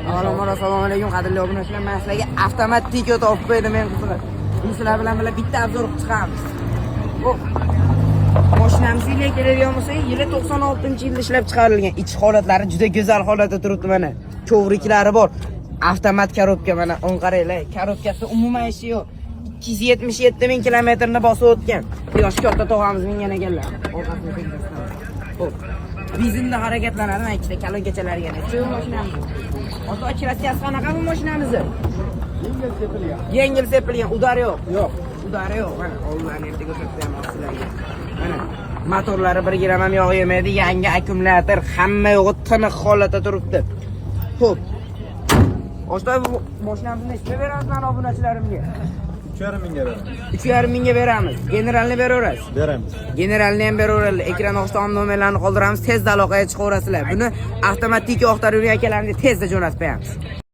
Assalomu alaykum qadrli obunachilar. Men sizlarga avtomatik o't olib qo'ydim men qizig'i. Sizlar bilan bitta obzor qilib chiqamiz. Hop. Mashinamiz yili keladigan bo'lsa, yili 96-yilda ishlab chiqarilgan. Ichki holatlari juda go'zal holatda turibdi mana. Kovriklari bor. Avtomat korobka mana, o'ng qaranglar. Korobkasi umuman ishi yo'q. 277 ming kilometrni bosib o'tgan. Yosh katta tog'amiz mingan ekanlar. Orqasini tekisdan. Hop. Bizinda harakatlanadi, mana ikkita kalongachalarga. Shu mashinamiz. Ota operatsiyasi qanaqa bu mashinamizni? Yengil sepilgan, udar yo'q. Yo'q. Udari yo'q. Mana oldlarni ertaga ko'rsataman sizlarga. Mana motorlari 1 gram ham yog' yemaydi, yangi akkumulyator, hamma yo'g'i tiniq holatda turibdi. Xo'p. Oshta bu mashinamizni nechta beramiz mana obunachilarimga? 3,5 mingga beramiz. 3,5 mingga beramiz. Generalni beraverasiz. Beramiz. Generalni ham beraveradi. Ekran ostidan nomerlarni qoldiramiz, tezda aloqaga chiqaverasizlar. Buni avtomatik oqtaruvchi akalarni tezda jo'natib qo'yamiz.